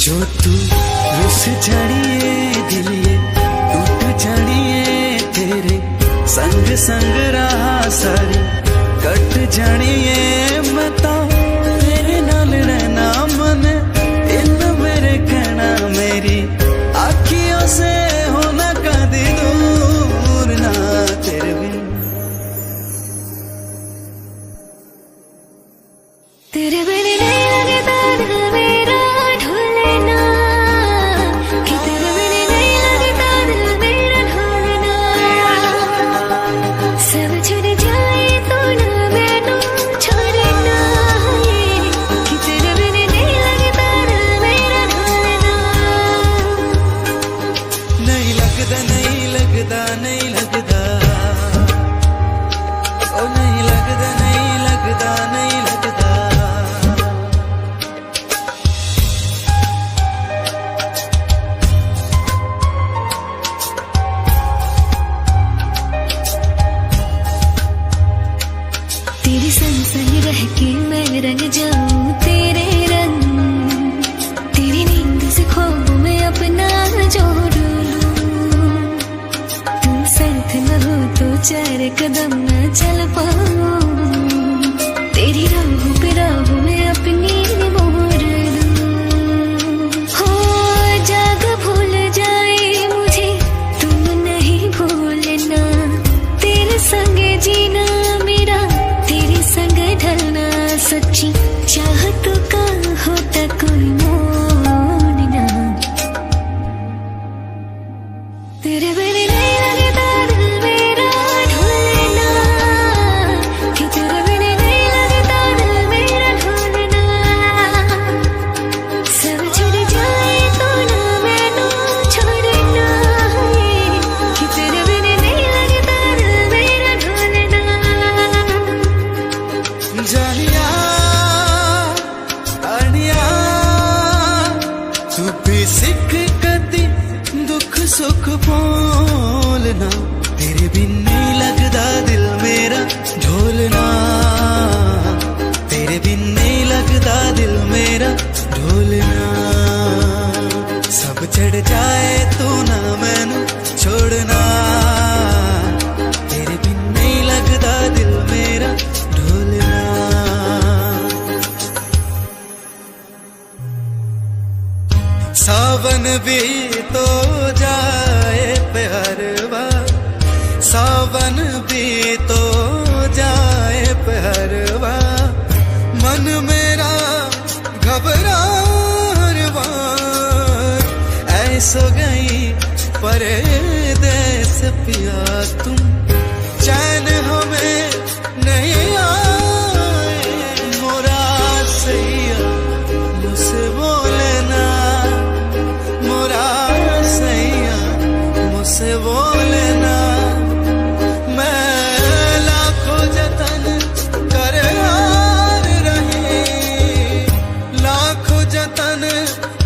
जो तू रुस जानिए दिल ये टूट जानिए तेरे संग संग रहा सारी कट जानिए मैं तो तेरे नाल रहना मन इन मेरे कहना मेरी आँखियों से होना कदी दूर ना तेरे बिन तेरे बिन नहीं लगता दिल मेरा ढोलना कि तेरे बिन नहीं लगता दिल मेरा ढोलना सब छूट जाए तो ना मैनू छोड़ना कि तेरे बिन नहीं लगता दिल मेरा ढोलना नहीं लगता नहीं लगता नहीं लगता ओ नहीं लगता नहीं लगता नहीं लगता तेरे संग संग रह के मैं रंग जाऊं तेरे रंग तेरी नींद से ख्वाब में अपना जोड़ लूं तुम साथ न हो तो चार कदम न चल पाऊं तेरी राहों पे राहों में अपनी मोड़ लूं हो जाग भूल जाए मुझे तुम नहीं भूलना तेरे संग जीना मेरा तेरे संग ढलना सच्ची चाहत का होता कोई मोड़ ना तेरे बिन नहीं लगता दिल मेरा ढोलना कि तेरे बिन नहीं लगता दिल मेरा ढोलना सब छूट जाए तो ना मैनू छोड़ना कि तेरे बिन नहीं लगता दिल मेरा ढोलना जानिया आनिया तू भी सिख कदी दुख सुख बोलना तेरे बिन नहीं लगता दिल मेरा ढोलना तेरे बिन नहीं लगता दिल मेरा ढोलना सब चढ़ जाए तू ना मैनू छोड़ना तेरे बिन नहीं लगता दिल मेरा ढोलना सावन भी तो जाए प्यारवा सावन भी तो जाए प्यारवा मन मेरा घबरारवा ऐसो गई परदेस पिया तुम चैन हमें नहीं आए मोरा सैया मुझसे बोलना मोरा सैया मुझसे बोलना मैं लाखों जतन कर हार रहे लाखों जतन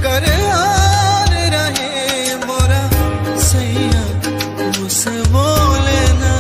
कर हार रहे मोरा सैया मुझसे बोलना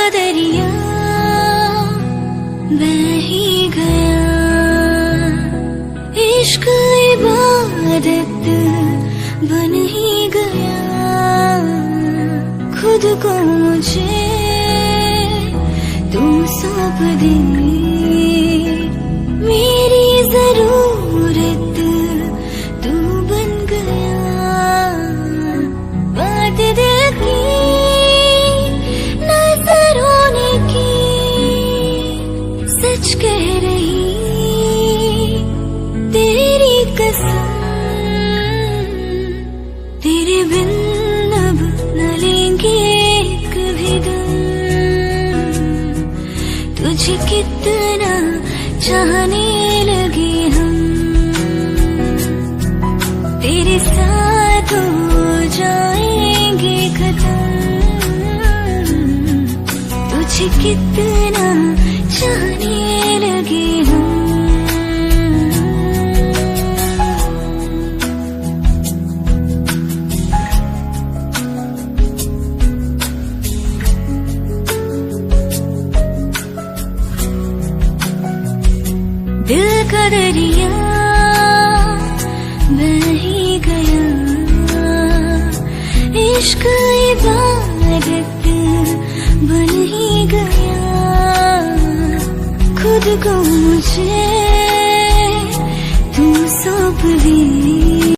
का दरिया बह ही गया, इश्क इबादत बन ही गया, खुद को मुझे तू सौंप दे, मेरी जरूरत तू बन गया, बात दिल की नजरों ने की, सच कह रही तेरी कसम, तेरे बिन अब न लेंगे एक भी दम, तुझे कितना चाहने लगे हम, तेरे साथ हो जाएंगे खत्म, तुझे कितना चाहने लगे हम। दिल का दरिया बह ही गया, इश्क इबादत बन ही गया, खुद को मुझे तू सौंप दे।